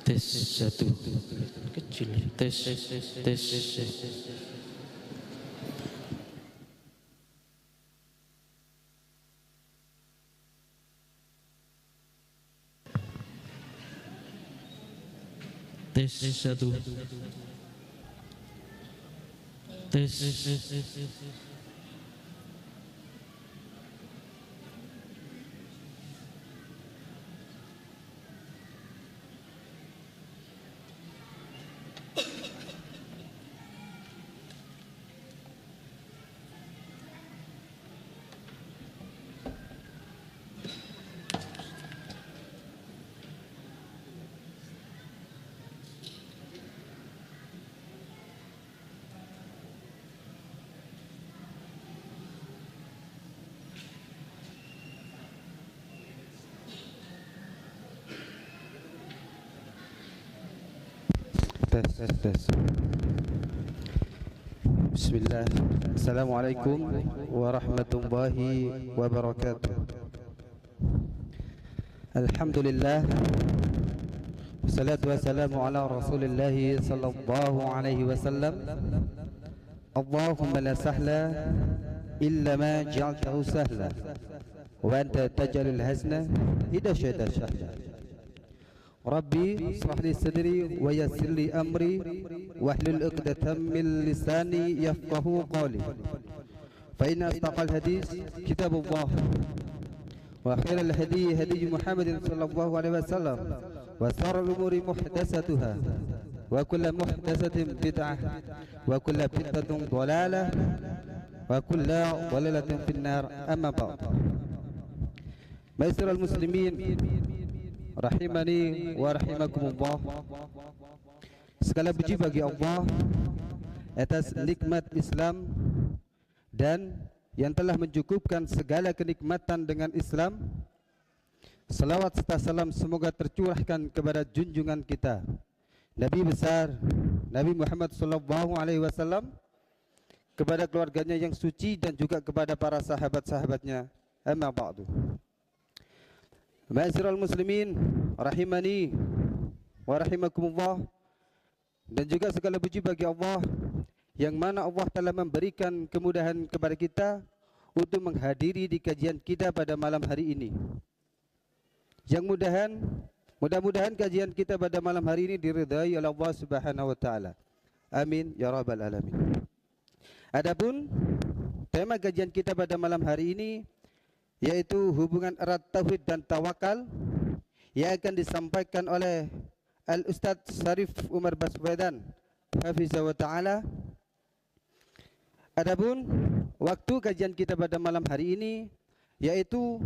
Tes satu kecil. Tes tes. Tes satu. Tes. tes. Bismillah. Assalamualaikum warahmatullahi wabarakatuh. Alhamdulillah. Wassalatu wassalamu ala Rasulillah sallallahu alaihi wasallam. Allahumma la sahla illa ma ja'altahu sahla wa anta taj'alul hazna idza syi'ta sahla. Rabbi ishrah li sadri wa yassir li amri wahlul 'uqdatam min lisani yafqahu qawli. Fa inna asdaqal hadis kitabullah wa khairal hadi hadi Muhammadin sallallahu alaihi wasallam wa sharral umuri muhdatsatuha wa kullu muhdatsatin bid'ah wa kullu bid'atin dhalalah wa kullu dhalalatin finnar. Amma ba'd. Ma'asyiral muslimin rahimani wa rahimakumullah. Segala puji bagi Allah atas nikmat Islam dan yang telah mencukupkan segala kenikmatan dengan Islam. Salawat serta salam semoga tercurahkan kepada junjungan kita Nabi besar Nabi Muhammad sallallahu alaihi wasallam, kepada keluarganya yang suci dan juga kepada para sahabat-sahabatnya. Amma ba'du. Ma'asyiral muslimin rahimani wa rahimakumullah. Dan juga segala puji bagi Allah yang mana Allah telah memberikan kemudahan kepada kita untuk menghadiri di kajian kita pada malam hari ini. Yang mudah-mudahan kajian kita pada malam hari ini diridai oleh Allah Subhanahu wa taala. Amin ya rabbal alamin. Adapun tema kajian kita pada malam hari ini yaitu hubungan erat tauhid dan tawakal yang akan disampaikan oleh Al-Ustadz Syarif Umar Baswedan hafizahullah ta'ala. Adapun waktu kajian kita pada malam hari ini yaitu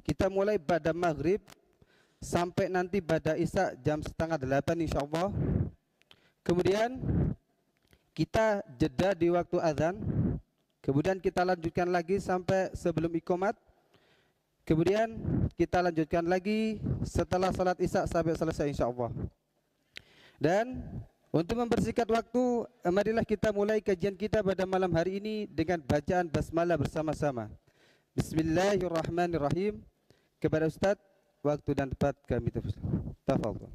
kita mulai pada maghrib sampai nanti pada isya jam 7:30 insyaallah. Kemudian kita jeda di waktu azan. Kemudian kita lanjutkan lagi sampai sebelum iqamat. Kemudian kita lanjutkan lagi setelah salat isya sampai selesai insyaallah. Dan untuk mempersingkat waktu, marilah kita mulai kajian kita pada malam hari ini dengan bacaan basmalah bersama-sama. Bismillahirrahmanirrahim. Kepada Ustaz, waktu dan tempat kami tafadhol.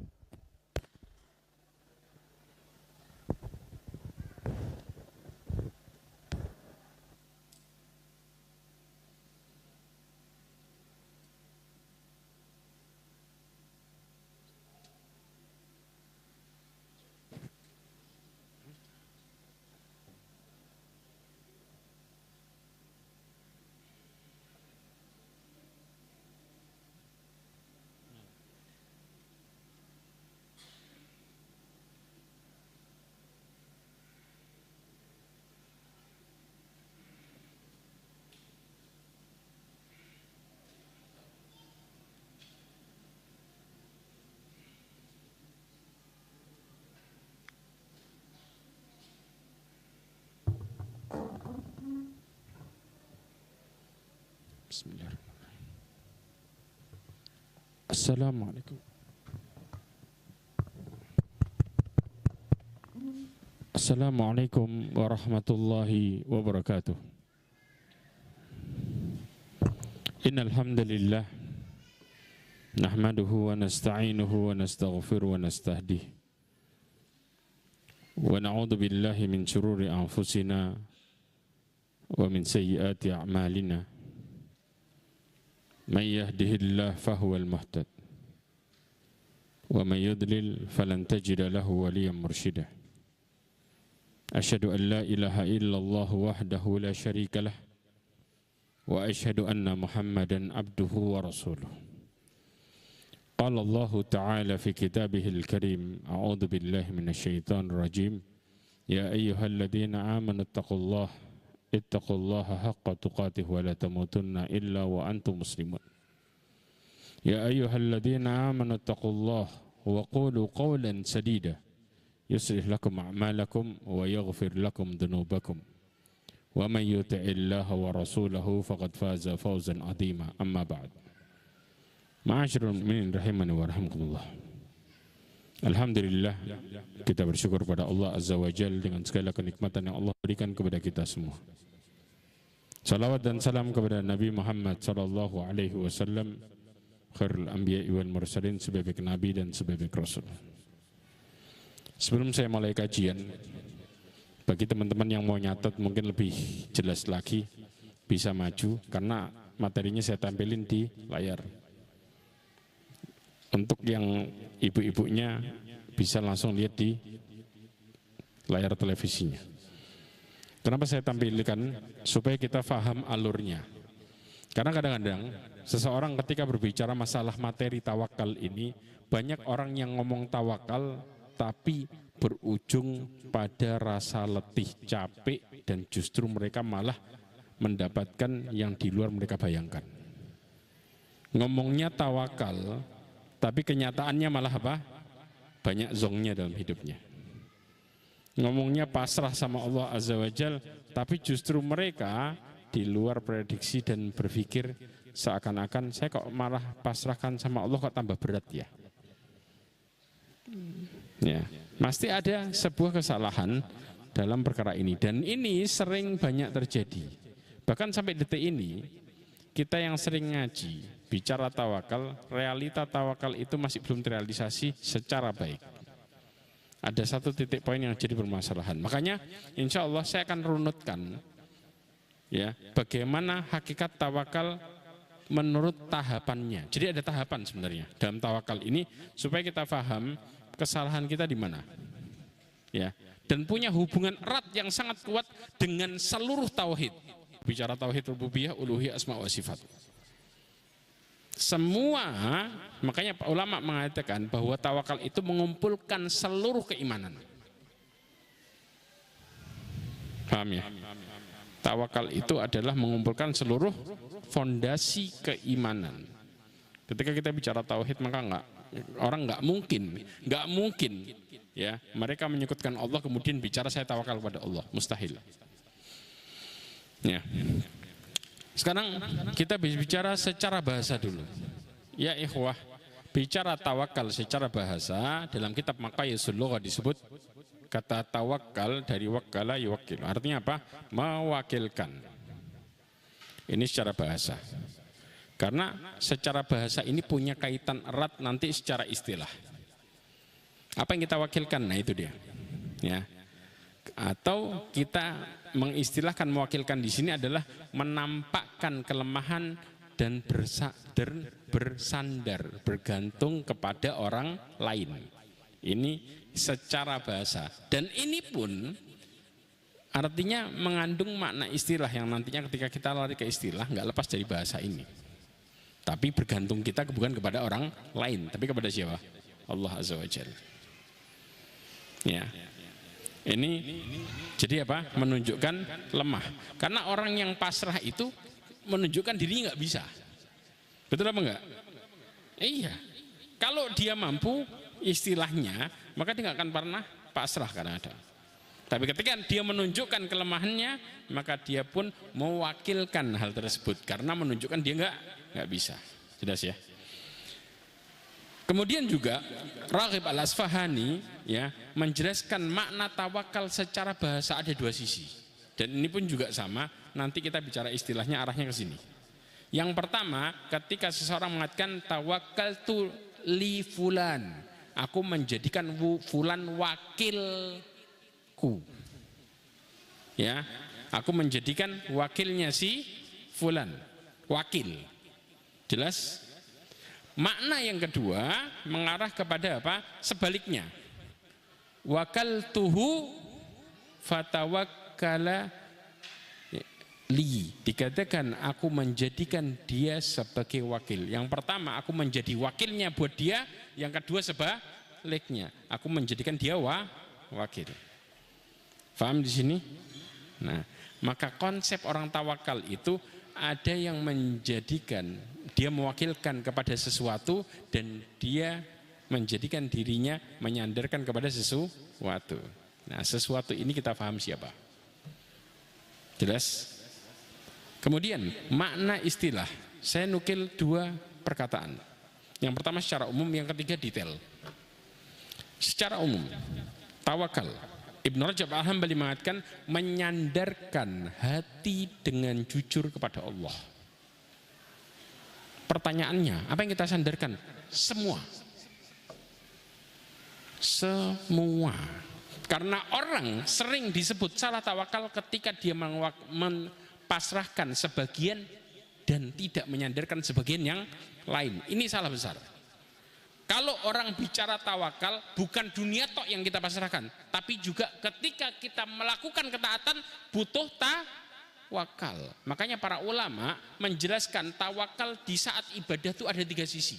Bismillahirrahmanirrahim. Assalamualaikum. Assalamualaikum warahmatullahi wabarakatuh. Innal hamdalillah Nahmaduhu wa nasta'inuhu wa nastaghfiruhu wa nastahdihi wa na'udzu billahi min shururi anfusina wa min sayyiati a'malina. Man yahdihillahu fahuwal muhtad wa man yudlil falan tajida lahu waliyyan mursyida. Asyhadu an la ilaha illallah wahdahu la syarika lah wa asyhadu anna Muhammadan abduhu wa rasuluh. Qala Allah Ta'ala fi kitabihil karim, a'udzu billahi minasyaitonir rajim. Ya ayyuhalladzina amanu ittaqullaha haqqa tuqatih wa la tamutunna illa wa antum muslimun. Ya ayyuhalladzina amanu ittaqullaha wa qulu qawlan sadida yuslih lakum a'malakum wa yaghfir lakum dhunubakum. Wa man yuti'illaha wa rasulahu faqad faza fawzan 'azima. Amma ba'd. Ma'asyiral mu'minin rahimani wa rahimakumullah. Alhamdulillah, kita bersyukur pada Allah Azza wa Jalla dengan segala kenikmatan yang Allah berikan kepada kita semua. Salawat dan salam kepada Nabi Muhammad sallallahu alaihi wasallam, khairul anbiya'i wal mursalin, sebaik nabi dan sebaik rasul. Sebelum saya mulai kajian, bagi teman-teman yang mau nyatet mungkin lebih jelas lagi, bisa maju karena materinya saya tampilin di layar. Untuk yang ibu-ibunya bisa langsung lihat di layar televisinya. Kenapa saya tampilkan? Supaya kita paham alurnya. Karena kadang-kadang seseorang ketika berbicara masalah materi tawakal ini, banyak orang yang ngomong tawakal tapi berujung pada rasa letih, capek, dan justru mereka malah mendapatkan yang di luar mereka bayangkan. Ngomongnya tawakal, tapi kenyataannya malah apa? Banyak zongnya dalam hidupnya. Ngomongnya pasrah sama Allah Azza wa Jal, tapi justru mereka di luar prediksi dan berpikir seakan-akan saya kok malah pasrahkan sama Allah kok tambah berat ya. Ya, pasti ada sebuah kesalahan dalam perkara ini, dan ini sering banyak terjadi. Bahkan sampai detik ini kita yang sering ngaji bicara tawakal, realita tawakal itu masih belum terrealisasi secara baik. Ada satu titik poin yang jadi permasalahan. Makanya insya Allah saya akan runutkan ya, bagaimana hakikat tawakal menurut tahapannya. Jadi ada tahapan sebenarnya dalam tawakal ini supaya kita paham kesalahan kita di mana. Ya, dan punya hubungan erat yang sangat kuat dengan seluruh tauhid. Bicara tauhid rububiyah, uluhiyah, asma wa sifat. Semua, makanya ulama mengatakan bahwa tawakal itu mengumpulkan seluruh keimanan. Paham ya? Tawakal itu adalah mengumpulkan seluruh fondasi keimanan. Ketika kita bicara tauhid, maka orang nggak mungkin ya, mereka menyebutkan Allah kemudian bicara saya tawakal kepada Allah, mustahil. Ya. Sekarang kita bicara secara bahasa dulu. Ya ikhwah, bicara tawakal secara bahasa dalam kitab Maqayisul Lughah disebut kata tawakal dari wakkala yuwakkil. Artinya apa? Mewakilkan. Ini secara bahasa. Karena secara bahasa ini punya kaitan erat nanti secara istilah. Apa yang kita wakilkan? Nah itu dia. Ya. Atau kita mengistilahkan mewakilkan di sini adalah menampakkan kelemahan dan bersandar, bergantung kepada orang lain. Ini secara bahasa. Dan ini pun artinya mengandung makna istilah yang nantinya ketika kita lari ke istilah nggak lepas dari bahasa ini. Tapi bergantung kita bukan kepada orang lain, tapi kepada siapa? Allah Azza wa Jalla. Ya. Ini jadi apa? Menunjukkan lemah. Karena orang yang pasrah itu menunjukkan dirinya nggak bisa. Betul apa enggak? Iya. Kalau dia mampu istilahnya, maka dia nggak akan pernah pasrah karena ada. Tapi ketika dia menunjukkan kelemahannya, maka dia pun mewakilkan hal tersebut karena menunjukkan dia nggak bisa. Jelas ya. Kemudian juga Raghib Al-Asfahani ya menjelaskan makna tawakal secara bahasa ada dua sisi. Dan ini pun juga sama, nanti kita bicara istilahnya arahnya ke sini. Yang pertama, ketika seseorang mengatakan tawakkaltu li fulan, aku menjadikan fulan wakilku. Ya, aku menjadikan wakilnya si fulan, wakil. Jelas? Makna yang kedua mengarah kepada apa? Sebaliknya. Wakaltuhu fatawakkala li, dikatakan aku menjadikan dia sebagai wakil. Yang pertama aku menjadi wakilnya buat dia, yang kedua sebaliknya aku menjadikan dia wakil. Paham di sini? Nah, maka konsep orang tawakal itu ada yang menjadikan dia mewakilkan kepada sesuatu dan dia menjadikan dirinya menyandarkan kepada sesuatu. Nah, sesuatu ini kita paham siapa? Jelas? Kemudian makna istilah, saya nukil dua perkataan. Yang pertama secara umum, yang ketiga detail. Secara umum, tawakal, Ibnu Rajab Al-Hambali mengatakan menyandarkan hati dengan jujur kepada Allah. Pertanyaannya, apa yang kita sandarkan? Semua. Karena orang sering disebut salah tawakal ketika dia pasrahkan sebagian dan tidak menyandarkan sebagian yang lain. Ini salah besar. Kalau orang bicara tawakal, bukan dunia tok yang kita pasrahkan, tapi juga ketika kita melakukan ketaatan butuh tawakal. Makanya para ulama menjelaskan tawakal di saat ibadah itu ada 3 sisi.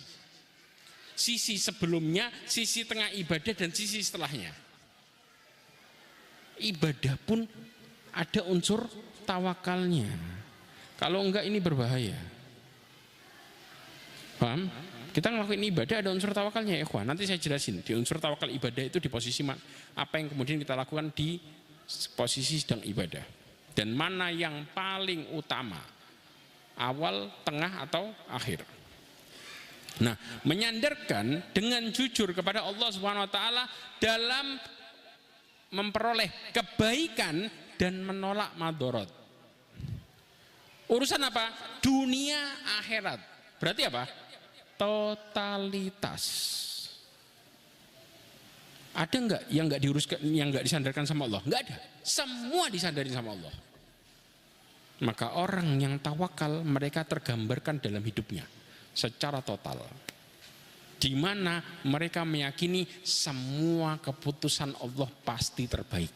Sisi sebelumnya, sisi tengah ibadah, dan sisi setelahnya. Ibadah pun ada unsur tawakalnya. Kalau enggak ini berbahaya. Paham? Kita ngelakuin ibadah ada unsur tawakalnya ya ikhwan. Nanti saya jelasin di unsur tawakal ibadah itu di posisi apa yang kemudian kita lakukan di posisi sedang ibadah. Dan mana yang paling utama, awal, tengah, atau akhir. Nah, menyandarkan dengan jujur kepada Allah Subhanahu wa taala dalam memperoleh kebaikan dan menolak madorot. Urusan apa? Dunia akhirat. Berarti apa? Totalitas. Ada enggak yang enggak diuruskan, yang enggak disandarkan sama Allah? Enggak ada. Semua disandari sama Allah. Maka orang yang tawakal mereka tergambarkan dalam hidupnya secara total, di mana mereka meyakini semua keputusan Allah pasti terbaik.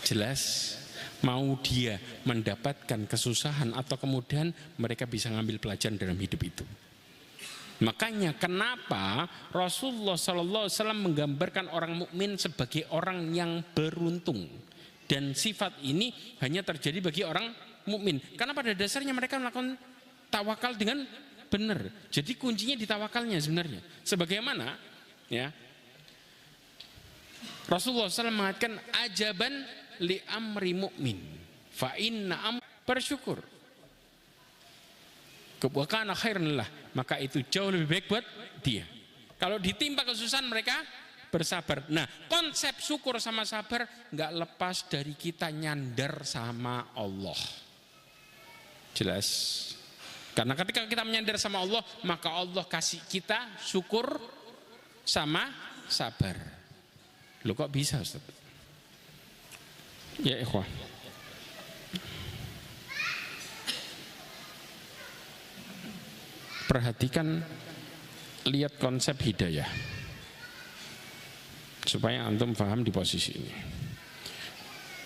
Jelas? Mau dia mendapatkan kesusahan atau kemudian mereka bisa ngambil pelajaran dalam hidup itu. Makanya kenapa Rasulullah SAW menggambarkan orang mukmin sebagai orang yang beruntung, dan sifat ini hanya terjadi bagi orang mukmin karena pada dasarnya mereka melakukan tawakal dengan benar. Jadi kuncinya di tawakalnya sebenarnya. Sebagaimana ya Rasulullah SAW mengatakan ajaban li amri mu'min fa inna bersyukur kebukana khairan lah, maka itu jauh lebih baik buat dia. Kalau ditimpa kesusahan mereka bersabar. Nah, konsep syukur sama sabar nggak lepas dari kita nyandar sama Allah. Jelas? Karena ketika kita menyandar sama Allah, maka Allah kasih kita syukur sama sabar. Loh kok bisa Ustaz? Ya ikhwah, perhatikan, lihat konsep hidayah supaya antum paham di posisi ini.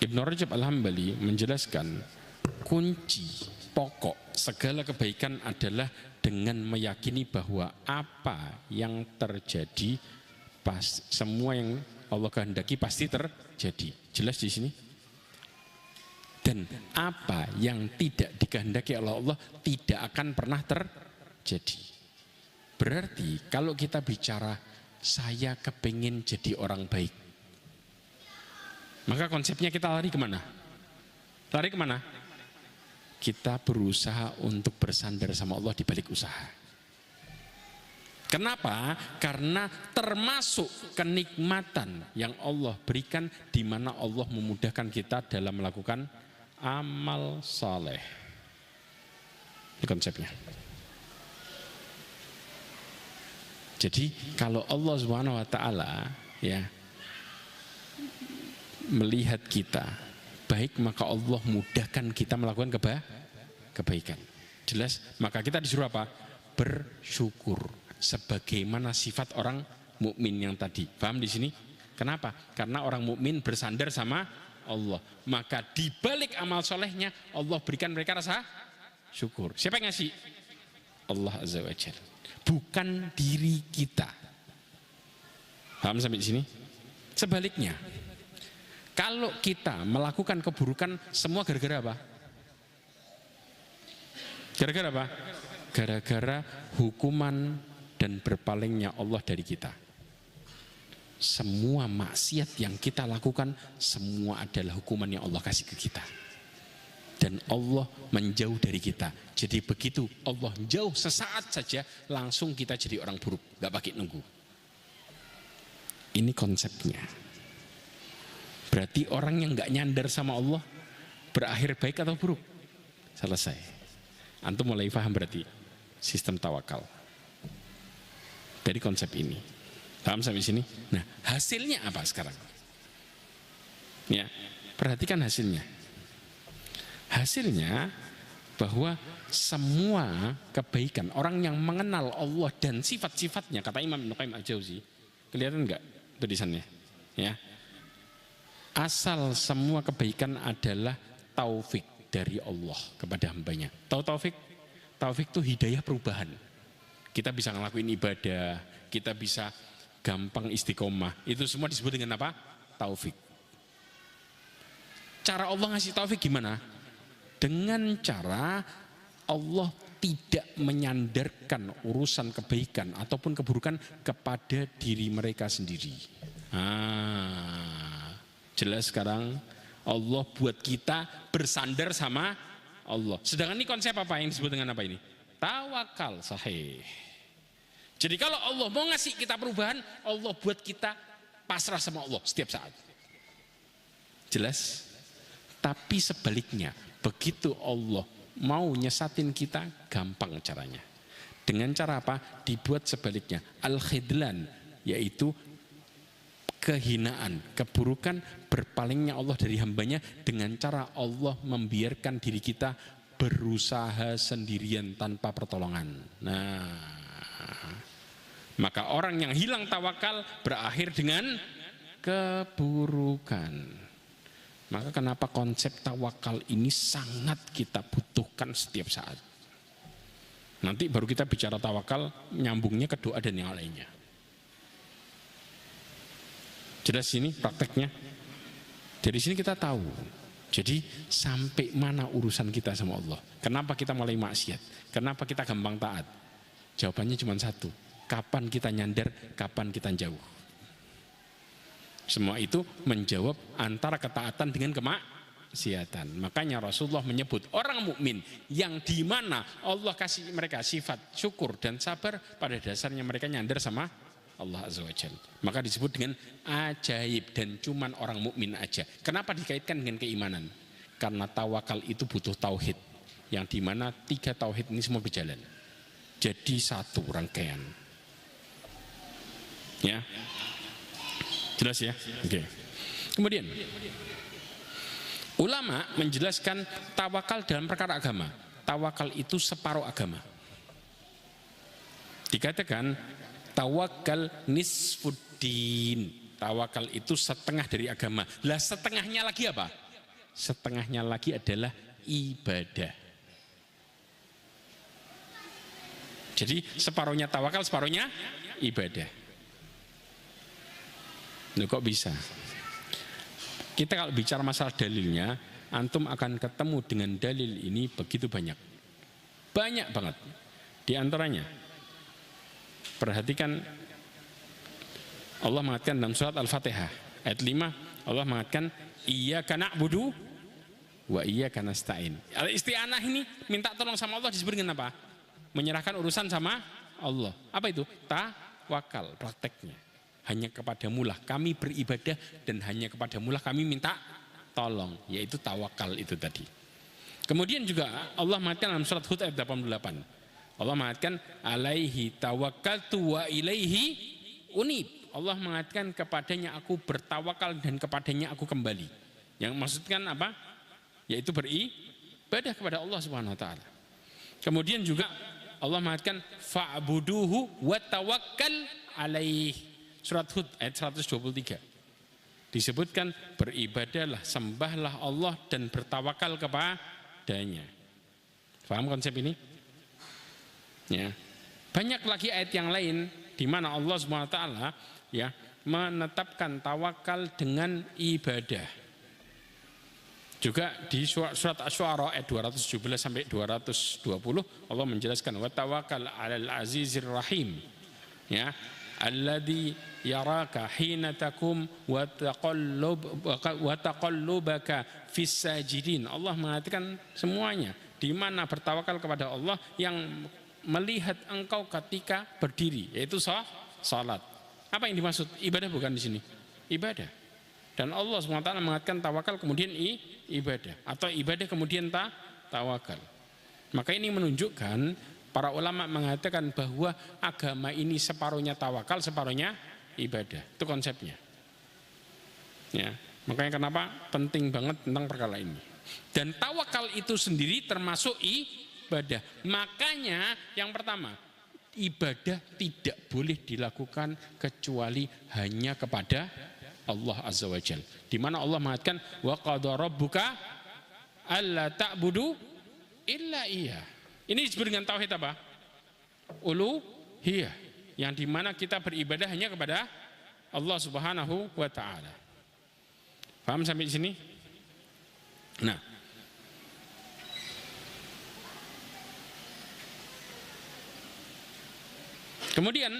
Ibnu Rajab Al-Hambali menjelaskan kunci pokok segala kebaikan adalah dengan meyakini bahwa apa yang terjadi semua yang Allah kehendaki pasti terjadi. Jelas di sini? Dan apa yang tidak dikehendaki oleh Allah tidak akan pernah terjadi. Berarti kalau kita bicara saya kepingin jadi orang baik, maka konsepnya kita lari kemana? Lari kemana? Kita berusaha untuk bersandar sama Allah di balik usaha. Kenapa? Karena termasuk kenikmatan yang Allah berikan di mana Allah memudahkan kita dalam melakukan amal saleh. Ini konsepnya. Jadi kalau Allah Subhanahu wa taala ya melihat kita baik, maka Allah mudahkan kita melakukan kebaikan. Jelas, maka kita disuruh apa? Bersyukur sebagaimana sifat orang mukmin yang tadi. Paham di sini? Kenapa? Karena orang mukmin bersandar sama Allah. Maka di balik amal solehnya Allah berikan mereka rasa syukur. Siapa yang ngasih? Allah Azza wa Jalla. Bukan diri kita. Paham sampai di sini? Sebaliknya, kalau kita melakukan keburukan semua gara-gara apa? Gara-gara apa? Gara-gara hukuman dan berpalingnya Allah dari kita. Semua maksiat yang kita lakukan semua adalah hukuman yang Allah kasih ke kita. Dan Allah menjauh dari kita. Jadi begitu Allah jauh sesaat saja langsung kita jadi orang buruk, gak pakai nunggu. Ini konsepnya. Berarti orang yang gak nyandar sama Allah berakhir baik atau buruk? Selesai. Antum mulai paham berarti sistem tawakal dari konsep ini. Paham sampai sini? Nah, hasilnya apa sekarang? Ya, perhatikan hasilnya. Hasilnya bahwa semua kebaikan orang yang mengenal Allah dan sifat-sifatnya, kata Imam Ibnu Qayyim Al-Jauzi, kelihatan enggak tulisannya? Ya. Asal semua kebaikan adalah taufik dari Allah kepada hambanya. Tahu taufik? Taufik itu hidayah perubahan. Kita bisa ngelakuin ibadah, kita bisa gampang istiqomah. Itu semua disebut dengan apa? Taufik. Cara Allah ngasih taufik gimana? Dengan cara Allah tidak menyandarkan urusan kebaikan ataupun keburukan kepada diri mereka sendiri. Jelas sekarang Allah buat kita bersandar sama Allah. Sedangkan ini konsep apa yang disebut dengan apa ini? Tawakal sahih. Jadi kalau Allah mau ngasih kita perubahan, Allah buat kita pasrah sama Allah setiap saat. Jelas? Tapi sebaliknya, begitu Allah mau nyesatin kita, gampang caranya. Dengan cara apa? Dibuat sebaliknya. Al-khidlan, yaitu kehinaan, keburukan, berpalingnya Allah dari hambanya dengan cara Allah membiarkan diri kita berusaha sendirian tanpa pertolongan. Nah, maka orang yang hilang tawakal berakhir dengan keburukan. Maka kenapa konsep tawakal ini sangat kita butuhkan setiap saat. Nanti baru kita bicara tawakal, nyambungnya ke doa dan yang lainnya. Jelas sini prakteknya. Dari sini kita tahu. Jadi sampai mana urusan kita sama Allah. Kenapa kita mulai maksiat? Kenapa kita gampang taat? Jawabannya cuma satu. Kapan kita nyandar, kapan kita jauh. Semua itu menjawab antara ketaatan dengan kemaksiatan. Makanya Rasulullah menyebut orang mukmin yang di mana Allah kasih mereka sifat syukur dan sabar, pada dasarnya mereka nyandar sama Allah Azza wa Jalla. Maka disebut dengan ajaib dan cuman orang mukmin aja. Kenapa dikaitkan dengan keimanan? Karena tawakal itu butuh tauhid, yang di mana 3 tauhid ini semua berjalan. Jadi satu rangkaian. Ya. Jelas ya? Oke. Kemudian ulama menjelaskan tawakal dalam perkara agama. Tawakal itu separuh agama. Dikatakan tawakal nisfuddin. Tawakal itu setengah dari agama. Lah setengahnya lagi apa? Setengahnya lagi adalah ibadah. Jadi separuhnya tawakal, separuhnya ibadah. Loh, kok bisa? Kita kalau bicara masalah dalilnya, antum akan ketemu dengan dalil ini begitu banyak. Banyak banget. Di antaranya, perhatikan Allah mengatakan dalam surat Al-Fatihah ayat 5, Allah mengatakan iyyaka na'budu wa iyyaka nasta'in. Al-isti'anah ini minta tolong sama Allah disebut dengan apa? Menyerahkan urusan sama Allah. Apa itu? Tawakal, prakteknya. Hanya kepadamu lah kami beribadah dan hanya kepadamu lah kami minta tolong, yaitu tawakal itu tadi. Kemudian juga Allah mengatakan dalam surat Hud ayat 88. Allah mengatakan alaihi tawakkaltu wa ilaihi unib. Allah mengatakan kepadanya aku bertawakal dan kepadanya aku kembali. Yang maksudkan apa? Yaitu beribadah kepada Allah Subhanahu wa taala. Kemudian juga Allah mengatakan fa'buduhu wa tawakkal alaih. Surat Hud ayat 123. Disebutkan beribadahlah, sembahlah Allah dan bertawakal kepadanya. Paham konsep ini? Ya. Banyak lagi ayat yang lain di mana Allah Subhanahu wa taala ya menetapkan tawakal dengan ibadah. Juga di surat Asy-Syu'ara ayat 217 sampai 220 Allah menjelaskan wa tawakkal 'alal azizir rahim. Ya, alladzi yaraka hina takum wa taqallubaka fis sajidin. Allah mengatakan semuanya, di mana bertawakal kepada Allah yang melihat engkau ketika berdiri, yaitu salat. Apa yang dimaksud? Ibadah bukan di sini. Ibadah. Dan Allah SWT mengatakan tawakal kemudian ibadah, atau ibadah kemudian tawakal. Maka ini menunjukkan para ulama mengatakan bahwa agama ini separuhnya tawakal, separuhnya ibadah. Itu konsepnya. Ya, makanya kenapa penting banget tentang perkara ini. Dan tawakal itu sendiri termasuk ibadah. Makanya yang pertama, ibadah tidak boleh dilakukan kecuali hanya kepada Allah Azza wa Jalla. Di mana Allah mengatakan wa qadha rabbuka alla ta'budu illa iyyah. Ini disebut dengan tauhid apa? Uluhiyah. Yang di mana kita beribadah hanya kepada Allah Subhanahu wa taala. Paham sampai di sini? Nah, kemudian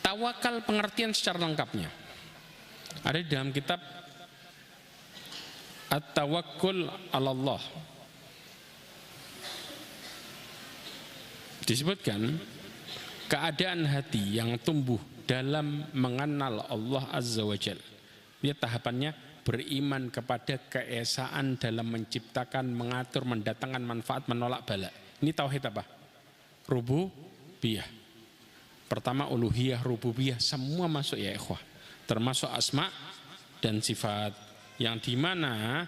tawakal pengertian secara lengkapnya ada di dalam kitab At-Tawakkul 'ala Allah. Disebutkan keadaan hati yang tumbuh dalam mengenal Allah Azza wa Jalla. Dia tahapannya beriman kepada keesaan dalam menciptakan, mengatur, mendatangkan manfaat, menolak bala. Ini tauhid apa? Rububiyah. Pertama uluhiyah, rububiyah, semua masuk ya ikhwah. Termasuk asma dan sifat, yang dimana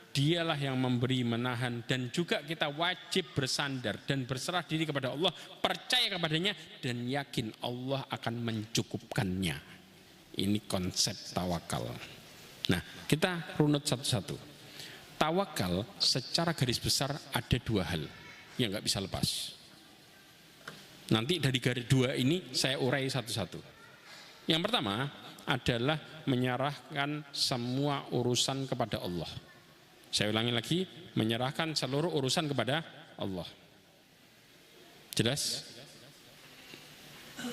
dialah yang memberi, menahan, dan juga kita wajib bersandar dan berserah diri kepada Allah, percaya kepadanya dan yakin Allah akan mencukupkannya. Ini konsep tawakal. Nah, kita runut satu-satu. Tawakal secara garis besar ada dua hal yang nggak bisa lepas. Nanti dari garis dua ini saya urai satu-satu. Yang pertama adalah menyerahkan semua urusan kepada Allah. Saya ulangi lagi, menyerahkan seluruh urusan kepada Allah. Jelas?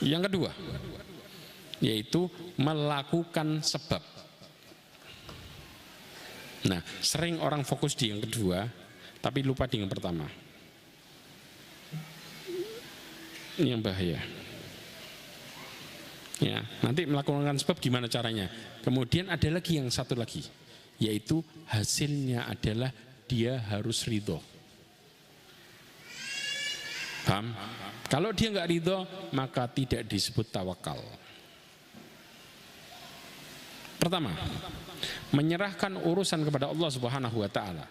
Yang kedua, yaitu melakukan sebab. Nah, sering orang fokus di yang kedua, tapi lupa di yang pertama. Ini yang bahaya. Ya, nanti melakukan sebab gimana caranya. Kemudian ada lagi yang satu lagi, yaitu hasilnya adalah dia harus ridho. Paham? Kalau dia nggak ridho, maka tidak disebut tawakal. Pertama, menyerahkan urusan kepada Allah Subhanahu wa taala.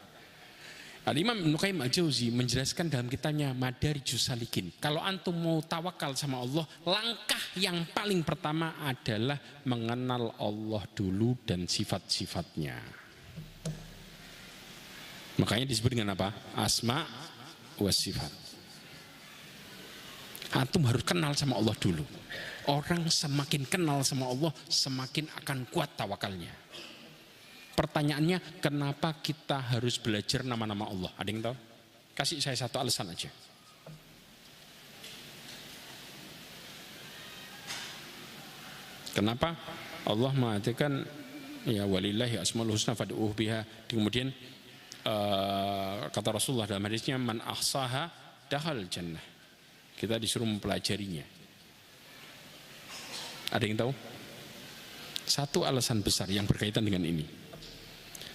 Al-Imam Ibnu Qayyim Al-Jauzi menjelaskan dalam kitabnya Madarijus Salikin, kalau antum mau tawakal sama Allah, langkah yang paling pertama adalah mengenal Allah dulu dan sifat-sifatnya. Makanya disebut dengan apa? Asma wa sifat. Antum harus kenal sama Allah dulu. Orang semakin kenal sama Allah, semakin akan kuat tawakalnya. Pertanyaannya, kenapa kita harus belajar nama-nama Allah? Ada yang tahu? Kasih saya satu alasan aja. Kenapa Allah mengatakan ya walillahi asmaul husna fad'uhu biha. Kemudian kata Rasulullah dalam hadisnya, man ahsaha dahal jannah. Kita disuruh mempelajarinya. Ada yang tahu? Satu alasan besar yang berkaitan dengan ini.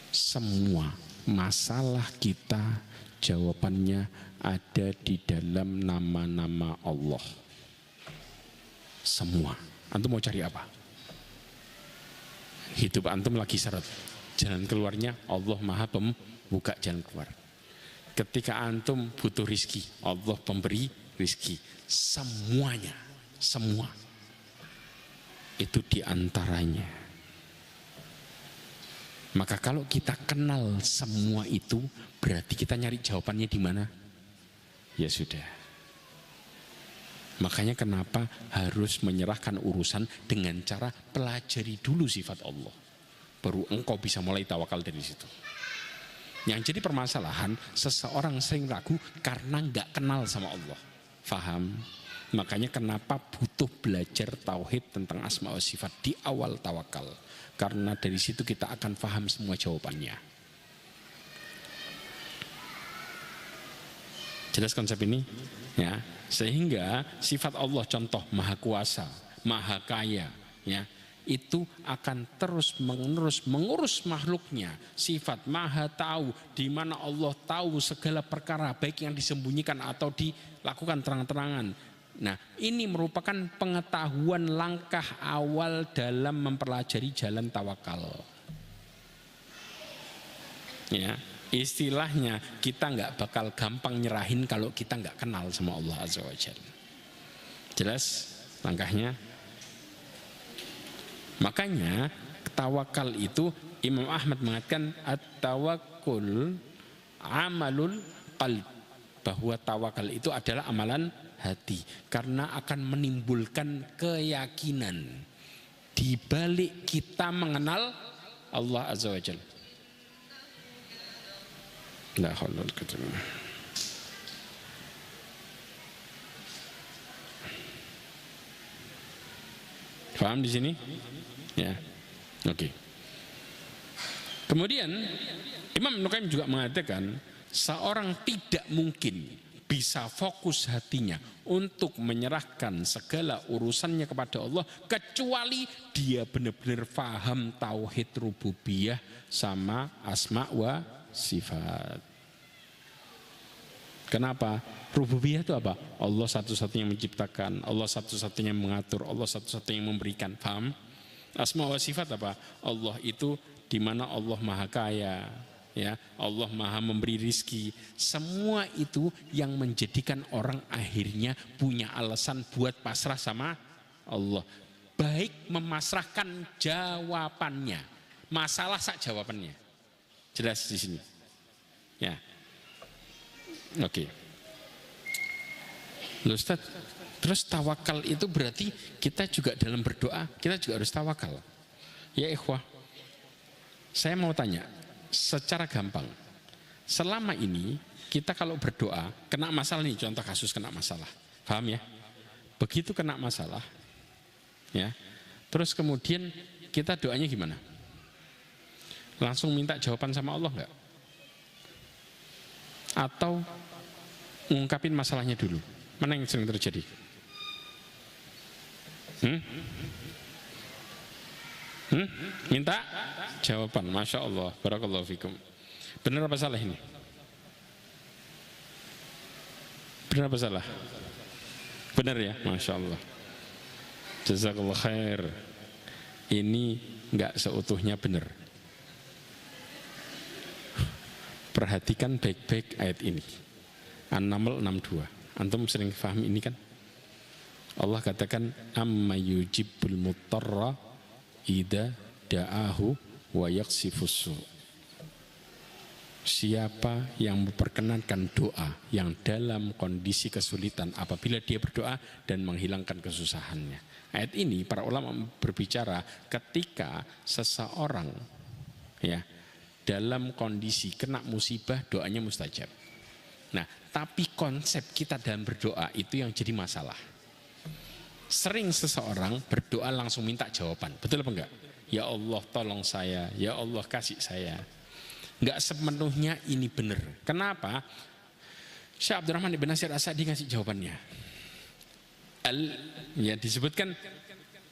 Semua masalah kita jawabannya ada di dalam nama-nama Allah. Semua. Antum mau cari apa? Hidup antum lagi seret. Jalan keluarnya Allah Maha Pembuka jalan keluar. Ketika antum butuh rizki, Allah pemberi rizki. Semuanya, semua. Itu diantaranya. Maka kalau kita kenal semua itu, berarti kita nyari jawabannya di mana? Ya sudah. Makanya kenapa harus menyerahkan urusan dengan cara pelajari dulu sifat Allah. Baru engkau bisa mulai tawakal dari situ. Yang jadi permasalahan, seseorang sering ragu karena nggak kenal sama Allah. Faham? Makanya kenapa butuh belajar tauhid tentang asma wa sifat di awal tawakal. Karena dari situ kita akan paham semua jawabannya. Jelas konsep ini? Ya. Sehingga sifat Allah contoh maha kuasa, maha kaya, ya, itu akan terus menerus mengurus makhluknya. Sifat maha tahu, di mana Allah tahu segala perkara baik yang disembunyikan atau dilakukan terang-terangan. Nah, ini merupakan pengetahuan langkah awal dalam mempelajari jalan tawakal. Ya, istilahnya kita nggak bakal gampang nyerahin kalau kita nggak kenal sama Allah Azza wa Jalla. Jelas langkahnya? Makanya tawakal itu Imam Ahmad mengatakan at-tawakkul amalul qalb, bahwa tawakal itu adalah amalan hati karena akan menimbulkan keyakinan di balik kita mengenal Allah Azza wa Jalla. La haula wala quwwata illa billah. Paham di sini? Ya. Oke. Kemudian Imam Ibnu Qayyim juga mengatakan seorang tidak mungkin bisa fokus hatinya untuk menyerahkan segala urusannya kepada Allah kecuali dia benar-benar faham tauhid rububiyah sama asma wa sifat. Kenapa? Rububiyah itu apa? Allah satu-satunya yang menciptakan, Allah satu-satunya yang mengatur, Allah satu-satunya yang memberikan. Paham? Asma wa sifat apa? Allah itu di mana Allah maha kaya, ya, Allah maha memberi rizki. Semua itu yang menjadikan orang akhirnya punya alasan buat pasrah sama Allah. Baik memasrahkan jawabannya, masalah sak jawabannya. Jelas di sini. Ya. Oke. Loh Ustaz, terus tawakal itu berarti kita juga dalam berdoa, kita juga harus tawakal. Ya ikhwah, saya mau tanya, secara gampang, selama ini kita kalau berdoa, kena masalah nih, contoh kasus kena masalah, paham ya? Begitu kena masalah, ya, terus kemudian kita doanya gimana? Langsung minta jawaban sama Allah enggak? Atau ngungkapin masalahnya dulu? Mana yang sering terjadi? Minta jawaban. Masya Allah, barakallahu fikum. Benar apa salah ini? Benar apa salah? Benar ya, Masya Allah. Jazakallah khair. Ini enggak seutuhnya benar. Perhatikan baik-baik ayat ini. An-Naml 62. Antum sering paham ini kan? Allah katakan amma yujibul mutarra idza da'ahu wa yaksifus su. Siapa yang memperkenankan doa yang dalam kondisi kesulitan apabila dia berdoa dan menghilangkan kesusahannya. Ayat ini para ulama berbicara ketika seseorang ya dalam kondisi kena musibah doanya mustajab. Nah, tapi konsep kita dalam berdoa itu yang jadi masalah. Sering seseorang berdoa langsung minta jawaban, betul apa enggak? Ya Allah tolong saya, ya Allah kasih saya. Enggak sepenuhnya ini benar. Kenapa? Syekh Abdurrahman Ibn Nasir As-Sa'di ngasih jawabannya. Ya disebutkan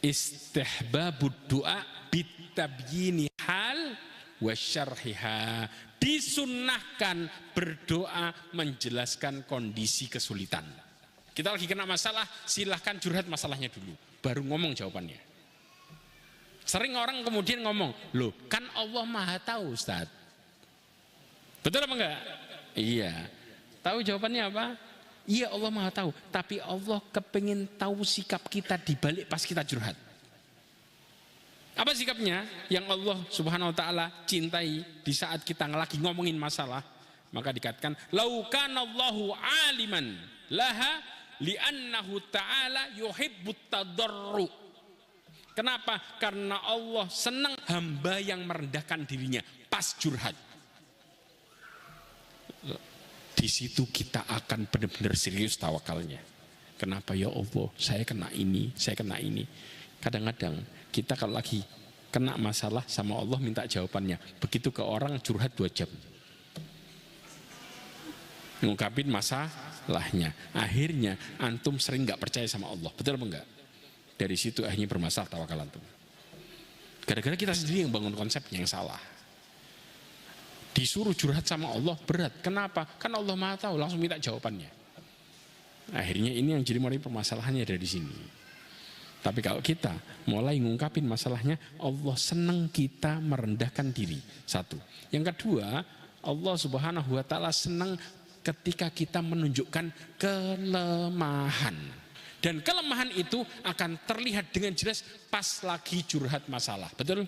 istihbabud du'a bitabyini hal wasyarhiha. Disunnahkan berdoa menjelaskan kondisi kesulitan. Kita lagi kena masalah, silahkan curhat masalahnya dulu, baru ngomong jawabannya. Sering orang kemudian ngomong, loh kan Allah Maha Tahu Ustaz. Betul apa enggak? Iya. Tahu jawabannya apa? Iya, Allah Maha Tahu, tapi Allah kepingin tahu sikap kita di balik pas kita curhat. Apa sikapnya yang Allah Subhanahu wa taala cintai di saat kita lagi ngomongin masalah? Maka dikatakan, "Laukanallahu aliman laha li'annahu ta'ala yuhibbut tadarru." Kenapa? Karena Allah senang hamba yang merendahkan dirinya pas curhat. Di situ kita akan benar-benar serius tawakalnya. Kenapa ya Allah? Saya kena ini, saya kena ini. Kadang-kadang kita kalau lagi kena masalah sama Allah minta jawabannya. Begitu ke orang curhat 2 jam. Ngungkapin masalahnya. Akhirnya antum sering gak percaya sama Allah. Betul apa enggak? Dari situ akhirnya bermasalah tawakal antum. Gara-gara kita sendiri yang bangun konsepnya yang salah. Disuruh curhat sama Allah berat. Kenapa? Kan Allah Maha Tahu, langsung minta jawabannya. Akhirnya ini yang jadi mulai permasalahannya dari sini. Tapi kalau kita mulai ngungkapin masalahnya, Allah senang kita merendahkan diri. 1. Yang kedua, Allah Subhanahu wa taala senang ketika kita menunjukkan kelemahan. Dan kelemahan itu akan terlihat dengan jelas pas lagi curhat masalah. Betul?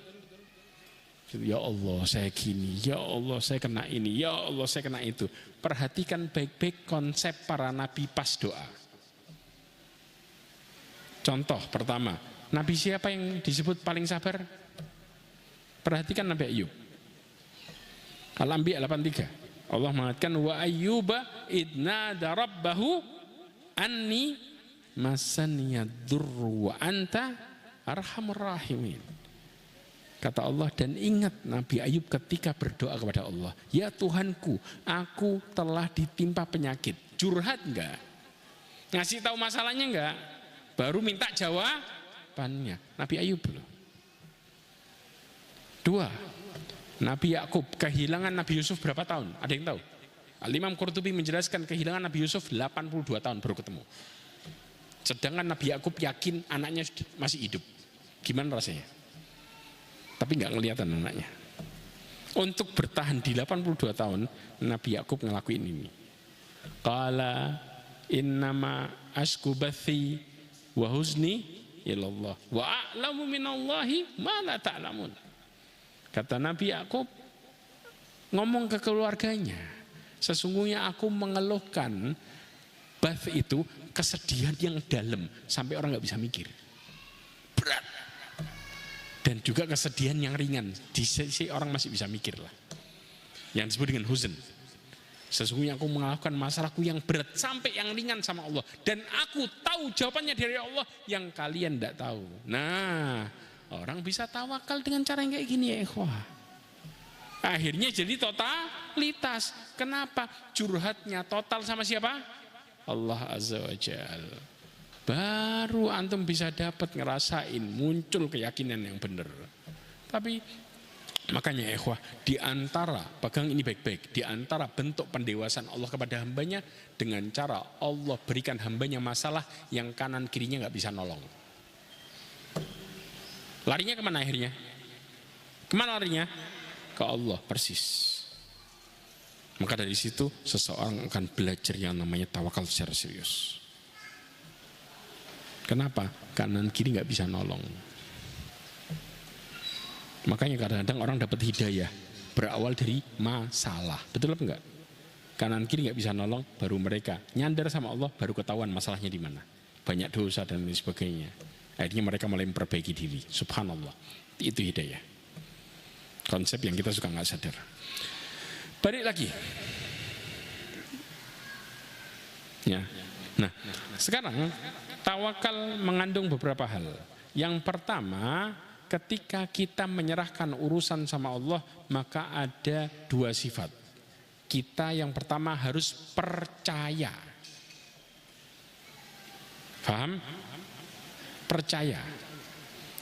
Ya Allah saya gini, ya Allah saya kena ini, ya Allah saya kena itu. Perhatikan baik-baik konsep para nabi pas doa. Contoh pertama, nabi siapa yang disebut paling sabar? Perhatikan Nabi Ayub. Al-Anbiya 83. Allah mengatakan wa ayyuba idnada rabbahu anni masaniyadurru wa anta arhamur rahimin. Kata Allah, dan ingat Nabi Ayub ketika berdoa kepada Allah, ya Tuhanku, aku telah ditimpa penyakit. Curhat enggak? Ngasih tahu masalahnya enggak? Baru minta jawabannya. Nabi Ayub loh. 2. Nabi Yakub kehilangan Nabi Yusuf berapa tahun? Ada yang tahu? Al-Imam Qurtubi menjelaskan kehilangan Nabi Yusuf 82 tahun baru ketemu. Sedangkan Nabi Yakub yakin anaknya masih hidup. Gimana rasanya? Tapi nggak kelihatan anaknya. Untuk bertahan di 82 tahun, Nabi Yakub ngelakuin ini. Qala innama ashku bathi wa huzni ilallah wa a'lamu minallahi ma la ta'lamun. Kata Nabi Yakub ngomong ke keluarganya, sesungguhnya aku mengeluhkan bath itu kesedihan yang dalam sampai orang nggak bisa mikir. Berat. Dan juga kesedihan yang ringan di sisi orang masih bisa mikir lah, yang disebut dengan huzn. Sesungguhnya aku mengalahkan masalahku yang berat sampai yang ringan sama Allah, dan aku tahu jawabannya dari Allah yang kalian tidak tahu. Nah, orang bisa tawakal dengan cara yang kayak gini ya ikhwah. Akhirnya jadi totalitas. Kenapa? Curhatnya total sama siapa? Allah Azza wa Jalla. Baru antum bisa dapat ngerasain muncul keyakinan yang benar. Tapi makanya ikhwah, di antara pegang ini baik-baik, di antara bentuk pendewasaan Allah kepada hambanya dengan cara Allah berikan hambanya masalah yang kanan kirinya nggak bisa nolong. Larinya kemana akhirnya? Kemana larinya? Ke Allah persis. Maka dari situ seseorang akan belajar yang namanya tawakal secara serius. Kenapa? Kanan kiri nggak bisa nolong. Makanya kadang-kadang orang dapat hidayah berawal dari masalah. Betul apa enggak? Kanan kiri nggak bisa nolong, baru mereka nyandar sama Allah, baru ketahuan masalahnya di mana. Banyak dosa dan lain sebagainya. Akhirnya mereka mulai memperbaiki diri. Subhanallah. Itu hidayah. Konsep yang kita suka nggak sadar. Balik lagi. Ya. Nah, sekarang tawakal mengandung beberapa hal. Yang pertama, ketika kita menyerahkan urusan sama Allah, maka ada 2 sifat. Kita yang pertama harus percaya. Paham? Percaya.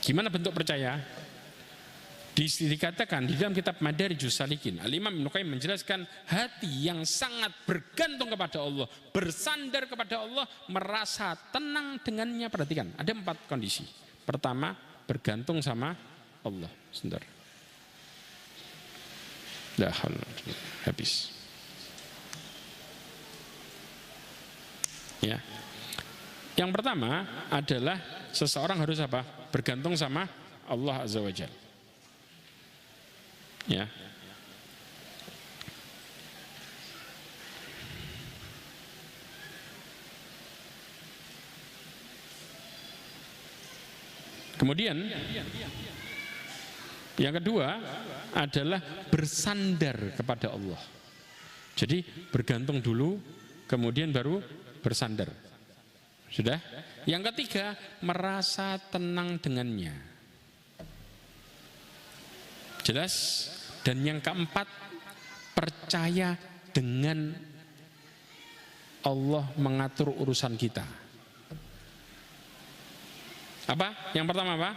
Gimana bentuk percaya? Dikatakan di dalam kitab Madarijus Salikin, Al-Imam Ibnu Qayyim menjelaskan hati yang sangat bergantung kepada Allah, bersandar kepada Allah, merasa tenang dengannya. Perhatikan, ada 4 kondisi. Pertama, bergantung sama Allah. Sebentar. Dah habis. Ya. Yang pertama adalah seseorang harus apa? Bergantung sama Allah Azza wa Jalla. Ya. Kemudian yang kedua adalah bersandar kepada Allah. Jadi bergantung dulu, kemudian baru bersandar. Sudah? Yang ketiga, merasa tenang dengannya. Jelas? Dan yang keempat, percaya dengan Allah mengatur urusan kita. Apa? Yang pertama apa?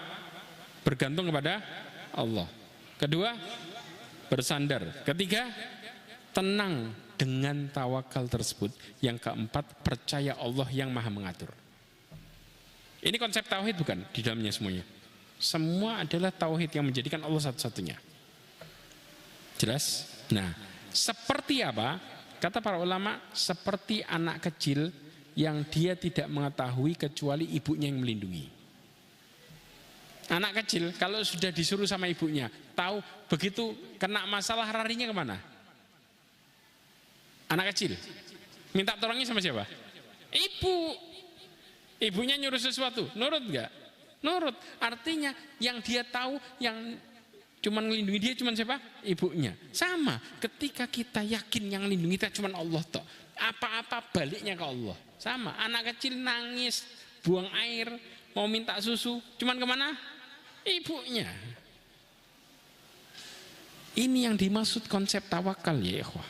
Bergantung kepada Allah. Kedua, bersandar. Ketiga, tenang dengan tawakal tersebut. Yang keempat, percaya Allah yang maha mengatur. Ini konsep tauhid bukan? Di dalamnya semuanya. Semua adalah tauhid yang menjadikan Allah satu-satunya. Jelas? Nah, seperti apa? Kata para ulama, seperti anak kecil yang dia tidak mengetahui kecuali ibunya yang melindungi. Anak kecil kalau sudah disuruh sama ibunya, tahu begitu kena masalah larinya kemana? Anak kecil. Minta tolongnya sama siapa? Ibu. Ibunya nyuruh sesuatu, nurut enggak? Nurut. Artinya yang dia tahu, yang cuman melindungi dia cuman siapa? Ibunya. Sama, ketika kita yakin yang melindungi kita cuman Allah toh. Apa-apa baliknya ke Allah. Sama, anak kecil nangis, buang air, mau minta susu, cuman kemana? Ibunya. Ini yang dimaksud konsep tawakal ya ikhwah.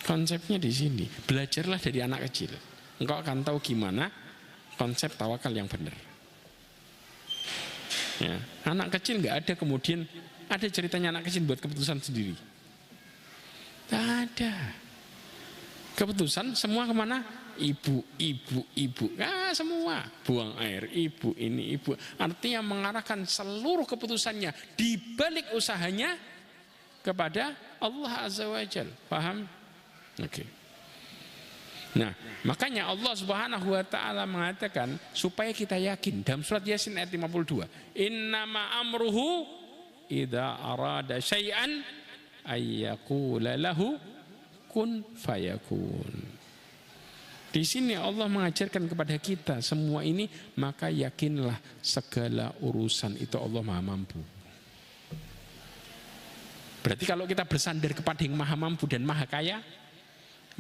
Konsepnya di sini. Belajarlah dari anak kecil. Engkau akan tahu gimana konsep tawakal yang benar. Ya, anak kecil nggak ada kemudian ada ceritanya anak kecil buat keputusan sendiri. Tidak ada. Keputusan semua kemana? Ibu. Semua buang air, ibu ini, ibu. Artinya mengarahkan seluruh keputusannya di balik usahanya kepada Allah Azza wa Jalla. Paham? Oke. Nah, makanya Allah Subhanahu wa taala mengatakan supaya kita yakin dalam surat Yasin ayat 52, "Innama amruhu idza arada syai'an ayyaqula lahu kun fayakun." Di sini Allah mengajarkan kepada kita semua ini, maka yakinlah segala urusan itu Allah Maha Mampu. Berarti kalau kita bersandar kepada yang Maha Mampu dan Maha Kaya,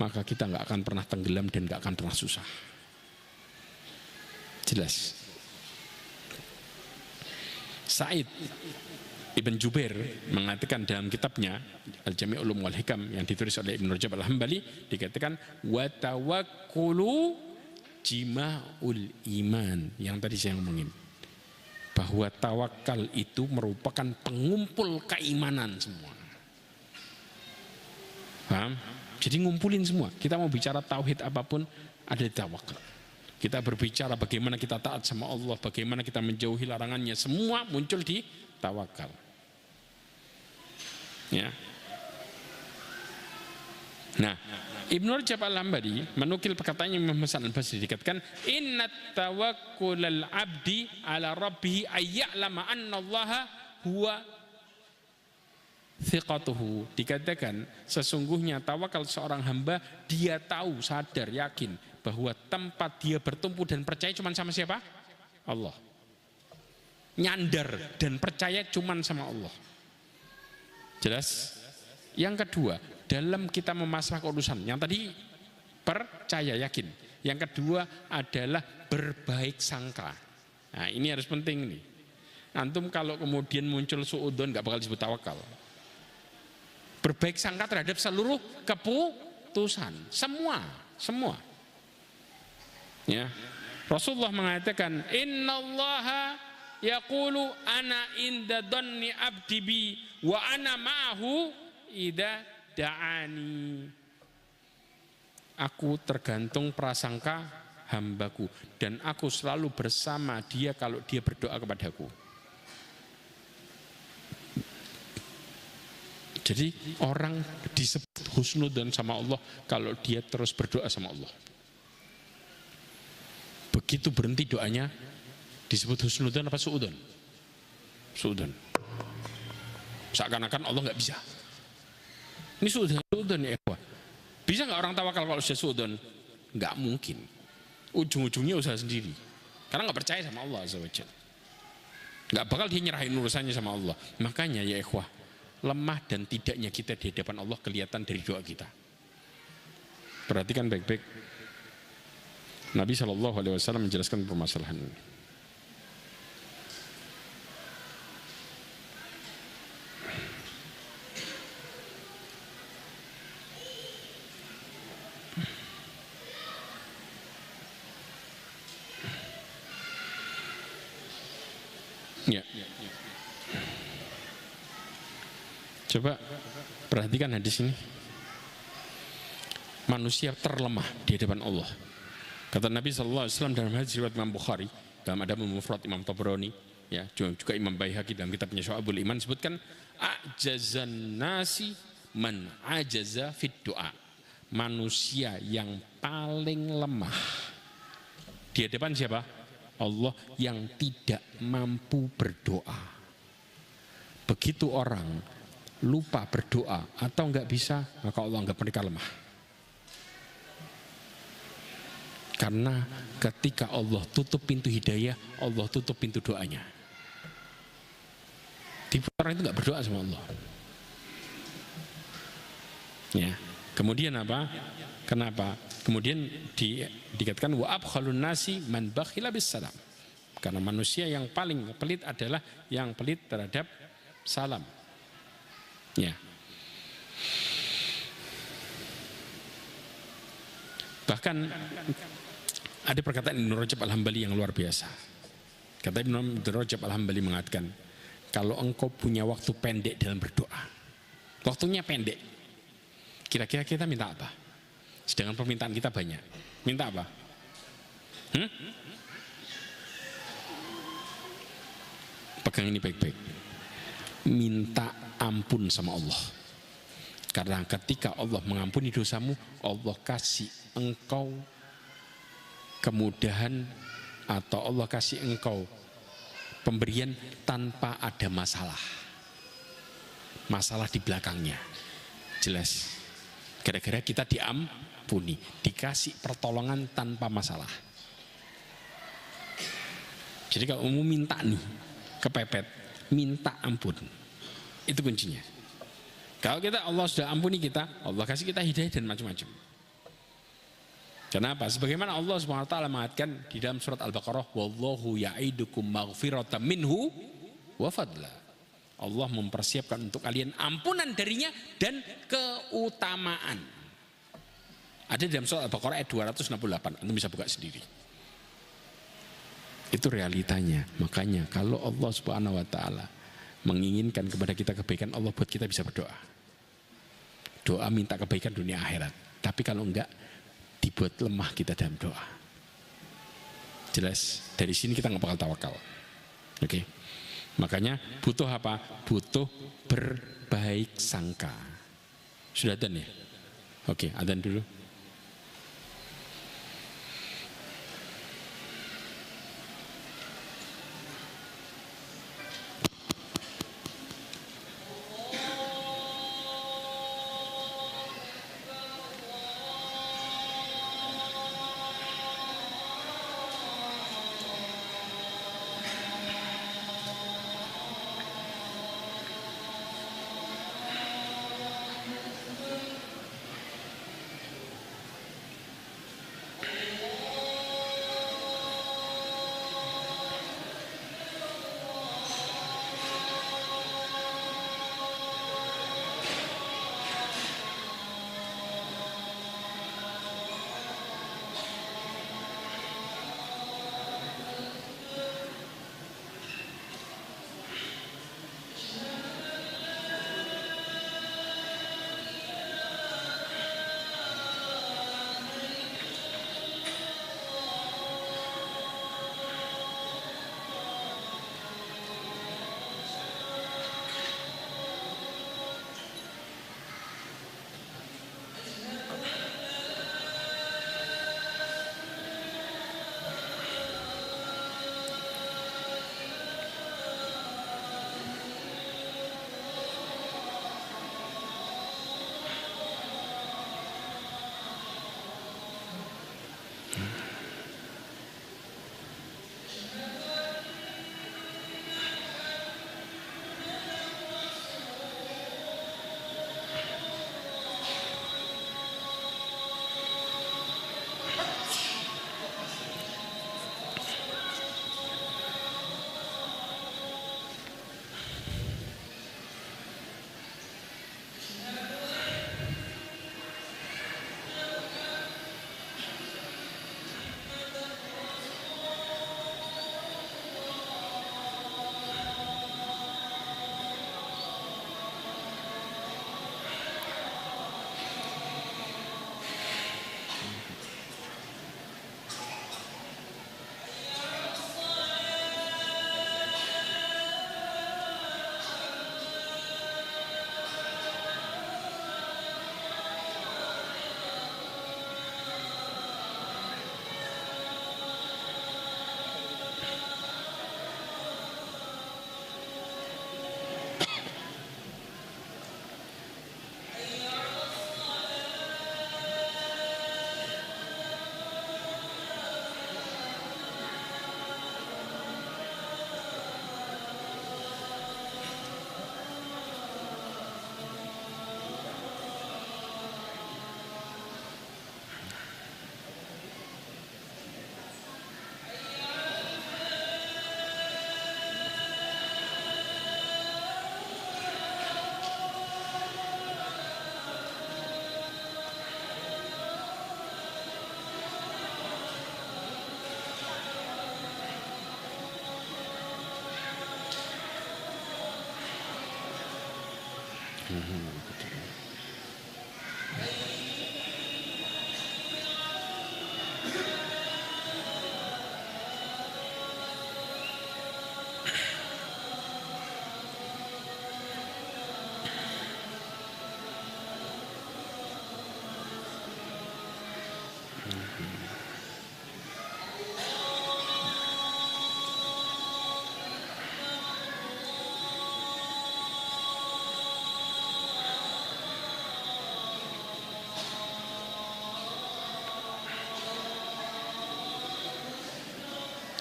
maka kita nggak akan pernah tenggelam dan nggak akan pernah susah. Jelas. Sa'id Ibn Jubair mengatakan dalam kitabnya Al-Jami' Ulum wal Hikam yang ditulis oleh Ibn Rajab Al-Hambali, dikatakan wa tawakkulu jima'ul iman, yang tadi saya ngomongin, bahwa tawakal itu merupakan pengumpul keimanan semua. Paham? Jadi ngumpulin semua. Kita mau bicara tauhid apapun ada di tawakal. Kita berbicara bagaimana kita taat sama Allah, bagaimana kita menjauhi larangannya, semua muncul di tawakal. Ya. Nah, Ibnu Rajab Al-Hambali menukil perkataan Imam Hasan Al-Basri, dikatakan innat tawakkulal abdi ala rabbih ayya'lama annallaha huwa thiqatuhu. Dikatakan sesungguhnya tawakal seorang hamba, dia tahu, sadar, yakin bahwa tempat dia bertumpu dan percaya cuma sama siapa? Allah. Nyandar dan percaya cuma sama Allah. Jelas? Yang kedua, dalam kita memasrahkan urusan, yang tadi percaya, yakin. Yang kedua adalah berbaik sangka. Nah, ini harus penting nih. Antum kalau kemudian muncul suudzon nggak bakal disebut tawakal. Berbaik sangka terhadap seluruh keputusan, semua. Ya. Rasulullah mengatakan innallaha yaqulu ana inda dhanni abdi bi wa ana ma'ahu idza da'ani. Aku tergantung prasangka hambaku dan aku selalu bersama dia kalau dia berdoa kepadaku. Jadi orang disebut husnudzon sama Allah kalau dia terus berdoa sama Allah. Begitu berhenti doanya disebut husnudzon apa suudzon? Suudzon. Seakan-akan Allah nggak bisa. Ini suudzon ya ikhwah. Bisa nggak orang tawakal kalau sudah suudzon? Nggak mungkin. Ujung-ujungnya usaha sendiri. Karena nggak percaya sama Allah azza wa jalla. Nggak bakal dia nyerahin urusannya sama Allah. Makanya ya ikhwah, lemah dan tidaknya kita di hadapan Allah kelihatan dari doa kita. Perhatikan baik-baik. Nabi SAW menjelaskan permasalahan ini. Ya. Coba perhatikan hadis ini. Manusia terlemah di hadapan Allah. Kata Nabi SAW dalam hadis riwayat Imam Bukhari, dalam Adab Mufrad Imam Tabrani, ya, juga Imam Baihaqi dalam kitabnya Syu'abul Iman sebutkan ajazan nasi man ajaza fid doa. Manusia yang paling lemah di hadapan siapa? Allah yang tidak mampu berdoa. Begitu orang lupa berdoa atau enggak bisa, maka Allah anggap mereka lemah. Karena ketika Allah tutup pintu hidayah, Allah tutup pintu doanya. Tipe orang itu enggak berdoa sama Allah. Ya. Kemudian apa? Kenapa? Kemudian dikatakan wa abkhalun nasi man bakhila bis salam. Karena manusia yang paling pelit adalah yang pelit terhadap salam. Ya. Bahkan ada perkataan Ibnu Rajab Al-Hambali yang luar biasa. Kata Ibnu Rajab Al-Hambali mengatakan, kalau engkau punya waktu pendek dalam berdoa, waktunya pendek, kira-kira kita minta apa? Sedangkan permintaan kita banyak. Minta apa? Pegang ini baik-baik. Minta ampun sama Allah. Karena ketika Allah mengampuni dosamu, Allah kasih engkau kemudahan atau Allah kasih engkau pemberian tanpa ada masalah. Masalah di belakangnya. Jelas. Gara-gara kita diampuni, dikasih pertolongan tanpa masalah. Jadi kalau kamu minta nih, kepepet, minta ampun. Itu kuncinya. Kalau kita Allah sudah ampuni kita, Allah kasih kita hidayah dan macam-macam. Kenapa? Sebagaimana Allah SWT mengatakan di dalam surat Al-Baqarah, wallahu ya'idukum maghfiratan minhu wa fadla. Allah mempersiapkan untuk kalian ampunan darinya dan keutamaan. Ada dalam surat Al-Baqarah ayat 268. Anda bisa buka sendiri. Itu realitanya. Makanya kalau Allah Subhanahu wa taala menginginkan kepada kita kebaikan, Allah buat kita bisa berdoa. Doa minta kebaikan dunia akhirat. Tapi kalau enggak, dibuat lemah kita dalam doa. Jelas, dari sini kita nggak bakal tawakal. Oke. Makanya butuh apa? Butuh berbaik sangka. Sudah adzan ya? Oke, adzan dulu.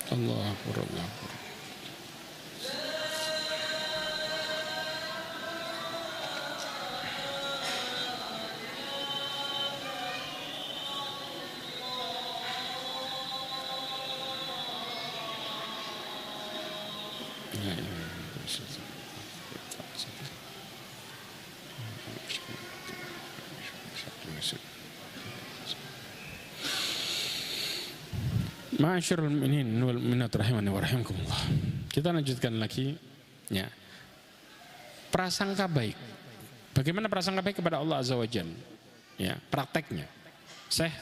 Allah Akbar, Allah Akbar. Ma'asyiral mu'minin wal mu'minat rahimani wa rahimakumullah. Kita lanjutkan lagi ya. Prasangka baik. Bagaimana prasangka baik kepada Allah Azza wa Jalla? Ya, prakteknya. Syekh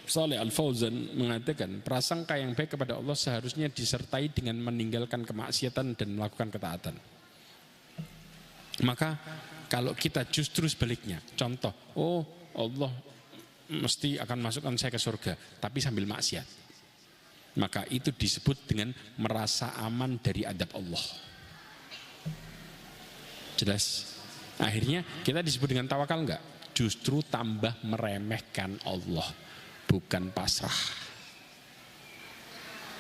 Shalih Al Fauzan mengatakan prasangka yang baik kepada Allah seharusnya disertai dengan meninggalkan kemaksiatan dan melakukan ketaatan. Maka kalau kita justru sebaliknya, contoh, oh Allah mesti akan masukkan saya ke surga, tapi sambil maksiat, maka itu disebut dengan merasa aman dari adab Allah. Jelas? Akhirnya kita disebut dengan tawakal enggak? Justru tambah meremehkan Allah, bukan pasrah.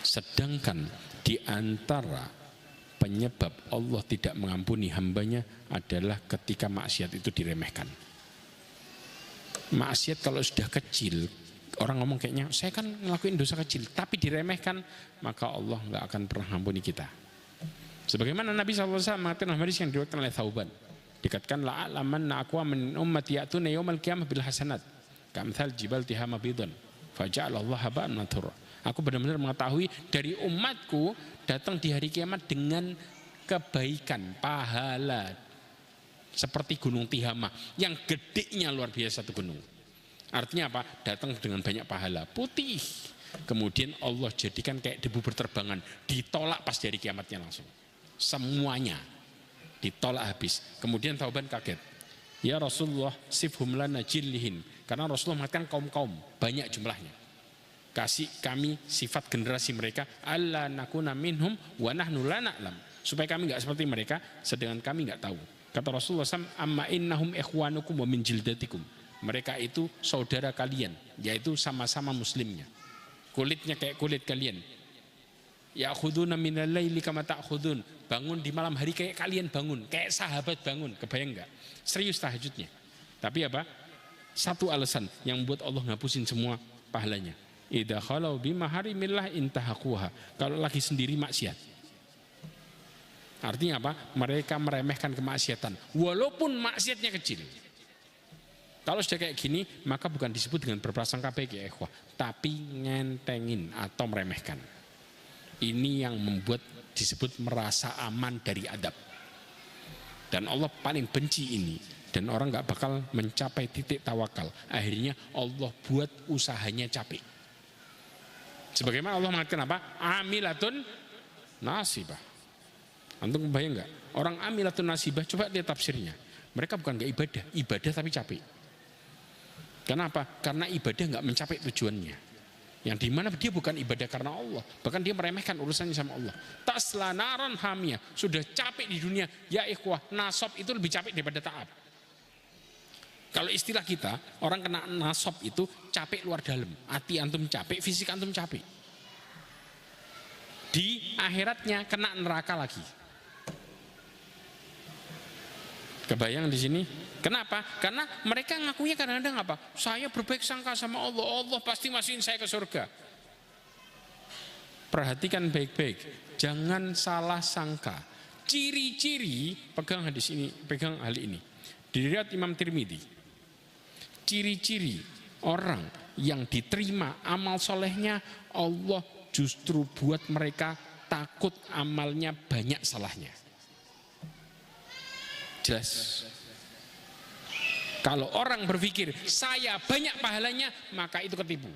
Sedangkan di antara penyebab Allah tidak mengampuni hambanya adalah ketika maksiat itu diremehkan. Maksiat kalau sudah kecil, orang ngomong kayaknya saya kan ngelakuin dosa kecil, tapi diremehkan, maka Allah nggak akan pernah mengampuni kita. Sebagaimana Nabi SAW mengatakan hadis yang diriwayatkan oleh Thauban, dikatakan la'alamanna aqwa min ummati ya'tuna yaumal qiyamah bil hasanat kamthal jibal tihama bidun faja'alallahu haba'an mathura. Aku benar-benar mengetahui dari umatku datang di hari kiamat dengan kebaikan, pahala seperti gunung Tihama yang gedenya luar biasa satu gunung. Artinya apa? Datang dengan banyak pahala, putih. Kemudian Allah jadikan kayak debu berterbangan, ditolak pas dari kiamatnya langsung. Semuanya ditolak habis. Kemudian Thauban kaget. Ya Rasulullah, sifhum lana jillihin. Karena Rasulullah mengatakan kaum-kaum, banyak jumlahnya. Kasih kami sifat generasi mereka, alla nakuna minhum wa nahnu la na'lam. Supaya kami enggak seperti mereka, sedangkan kami enggak tahu. Kata Rasulullah SAW, amma innahum ikhwanukum wa min jildatikum. Mereka itu saudara kalian, yaitu sama-sama muslimnya. Kulitnya kayak kulit kalian. Ya'khuduna minal laili kama ta'khudun. Bangun di malam hari kayak kalian bangun, kayak sahabat bangun. Kebayang enggak? Serius tahajudnya. Tapi apa? Satu alasan yang membuat Allah ngapusin semua pahalanya. Idza khalau bimaharimillah intahaquha. Kalau lagi sendiri maksiat. Artinya apa? Mereka meremehkan kemaksiatan walaupun maksiatnya kecil. Kalau sudah kayak gini, maka bukan disebut dengan berprasangka baik ya ikhwah, tapi ngentengin atau meremehkan. Ini yang membuat disebut merasa aman dari adab. Dan Allah paling benci ini. Dan orang gak bakal mencapai titik tawakal. Akhirnya Allah buat usahanya capek. Sebagaimana Allah mengatakan apa? Amilatun nasibah. Antum kebayang enggak? Orang amilatun nasibah, coba lihat tafsirnya. Mereka bukan enggak ibadah, ibadah tapi capek. Kenapa? Karena ibadah enggak mencapai tujuannya. Yang dimana dia bukan ibadah karena Allah, bahkan dia meremehkan urusannya sama Allah. Tasla naran hamiyah, sudah capek di dunia. Ya ikhwah, nasab itu lebih capek daripada taat. Kalau istilah kita, orang kena nasab itu capek luar dalam. Hati antum capek, fisik antum capek. Di akhiratnya kena neraka lagi. Kebayang di sini? Kenapa? Karena mereka ngakunya kadang-kadang apa? Saya berbaik sangka sama Allah, Allah pasti masukin saya ke surga. Perhatikan baik-baik, jangan salah sangka. Ciri-ciri, pegang hadis ini, pegang hal ini. Diriwayatkan Imam Tirmidzi. Ciri-ciri orang yang diterima amal solehnya, Allah justru buat mereka takut amalnya banyak salahnya. Jelas. Kalau orang berpikir saya banyak pahalanya, maka itu ketipu.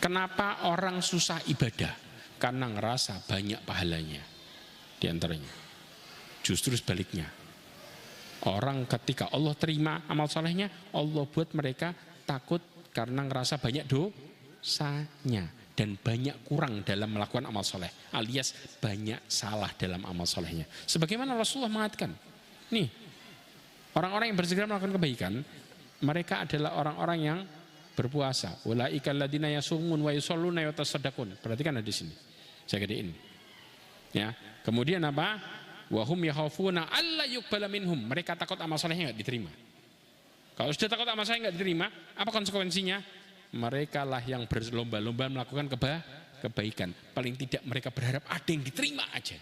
Kenapa orang susah ibadah? Karena ngerasa banyak pahalanya. Di antaranya justru sebaliknya, orang ketika Allah terima amal solehnya, Allah buat mereka takut karena ngerasa banyak dosanya dan banyak kurang dalam melakukan amal soleh, alias banyak salah dalam amal solehnya. Sebagaimana Rasulullah mengatakan, nih, orang-orang yang bersegera melakukan kebaikan, mereka adalah orang-orang yang berpuasa. Ulaika alladziina yasumun wa yusholluna wa yatasaddaqun. Perhatikan di sini. Saya gedein. Ya. Kemudian apa? Wa hum yakhafuna alla yuqbala minhum. Mereka takut amal salehnya enggak diterima. Kalau sudah takut amal saleh enggak diterima, apa konsekuensinya? Mereka lah yang berlomba-lomba melakukan kebaikan. Paling tidak mereka berharap ada yang diterima aja.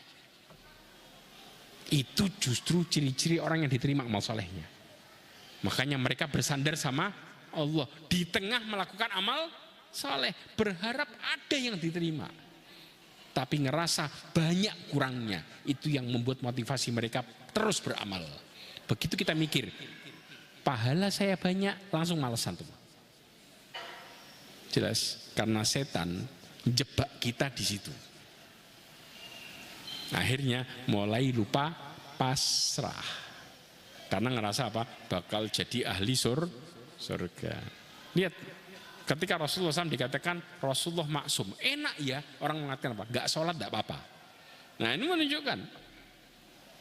Itu justru ciri-ciri orang yang diterima amal salehnya. Makanya mereka bersandar sama Allah di tengah melakukan amal saleh, berharap ada yang diterima, tapi ngerasa banyak kurangnya. Itu yang membuat motivasi mereka terus beramal. Begitu kita mikir pahala saya banyak, langsung malesan tuh. Jelas, karena setan jebak kita di situ. Akhirnya mulai lupa pasrah, karena ngerasa apa? Bakal jadi ahli surga. Lihat, ketika Rasulullah SAW dikatakan Rasulullah maksum, enak ya orang mengatakan apa? Gak sholat gak apa-apa. Nah ini menunjukkan,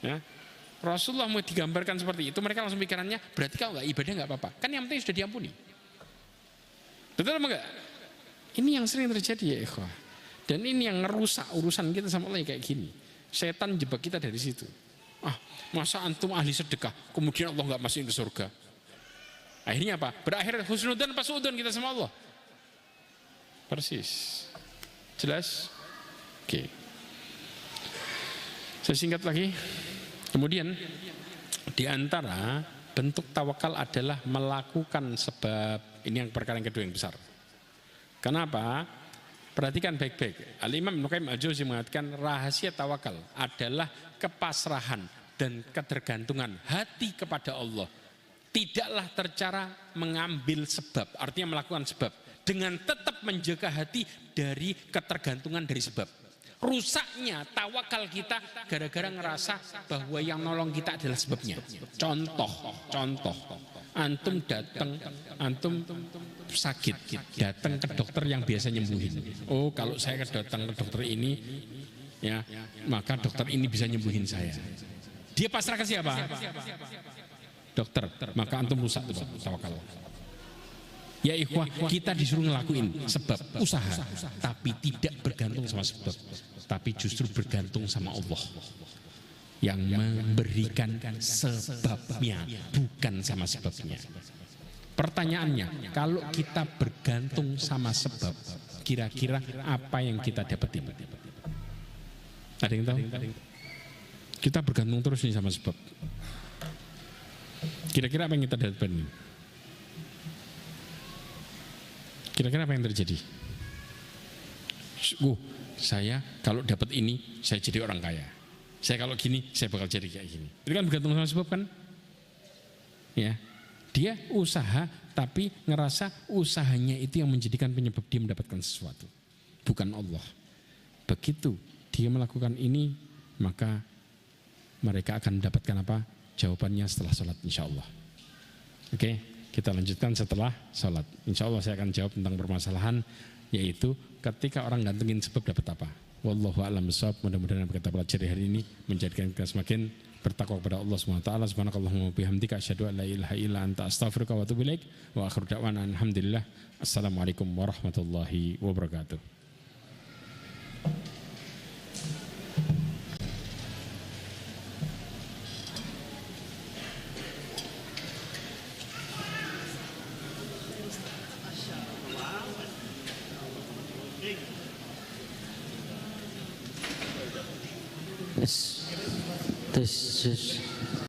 ya, Rasulullah mau digambarkan seperti itu, mereka langsung pikirannya berarti kalau gak ibadah gak apa-apa. Kan yang penting sudah diampuni. Betul apa enggak? Ini yang sering terjadi ya ikhwah. Dan ini yang ngerusak urusan kita sama Allah kayak gini. Setan jebak kita dari situ. Ah, masa antum ahli sedekah kemudian Allah nggak masukin ke surga? Akhirnya apa? Berakhir husnudzan pas suudzon kita sama Allah. Persis. Jelas? Oke. Saya singkat lagi. Kemudian di antara bentuk tawakal adalah melakukan sebab. Ini yang perkara yang kedua yang besar. Kenapa? Perhatikan baik-baik. Al-Imam Ibnu Qayyim Al-Jauziyah mengatakan rahasia tawakal adalah kepasrahan dan ketergantungan hati kepada Allah. Tidaklah tercara mengambil sebab, artinya melakukan sebab, dengan tetap menjaga hati dari ketergantungan dari sebab. Rusaknya tawakal kita gara-gara ngerasa bahwa yang nolong kita adalah sebabnya. Contoh, antum datang, antum sakit, datang ke dokter yang biasa nyembuhin. Oh, kalau saya datang ke dokter ini, ya, maka dokter ini bisa nyembuhin saya. Dia pasrah ke siapa? Dokter. Maka antum rusak tuh tawakal. Ya ikhwah, kita disuruh ngelakuin sebab usaha, tapi tidak bergantung sama sebab, tapi justru bergantung sama Allah yang memberikan sebabnya, bukan sama sebabnya. Pertanyaannya, kalau kita bergantung sama sebab, kira-kira apa yang kita dapetin? Ada yang tahu? Kita bergantung terus nih sama sebab. Kira-kira apa yang kita dapetin? Kira-kira apa yang terjadi? Saya kalau dapat ini, saya jadi orang kaya. Saya kalau gini, saya bakal jadi kayak gini. Itu kan bergantung sama sebab kan? Ya, dia usaha, tapi ngerasa usahanya itu yang menjadikan penyebab dia mendapatkan sesuatu, bukan Allah. Begitu dia melakukan ini, maka mereka akan mendapatkan apa? Jawabannya setelah sholat, insya Allah. Oke, kita lanjutkan setelah sholat. Insya Allah saya akan jawab tentang permasalahan, yaitu ketika orang gantungin sebab dapat apa. Wallahu a'lam bishawab. Mudah-mudahan apa kita pelajari hari ini menjadikan kita semakin bertakwa kepada Allah Subhanahu wa taala. Subhanakallahumma wa bihamdika asyhadu an la ilaha illa anta astaghfiruka wa atubu ilaik. Wa akhiru da'wana alhamdulillah. Assalamualaikum warahmatullahi wabarakatuh. Tes.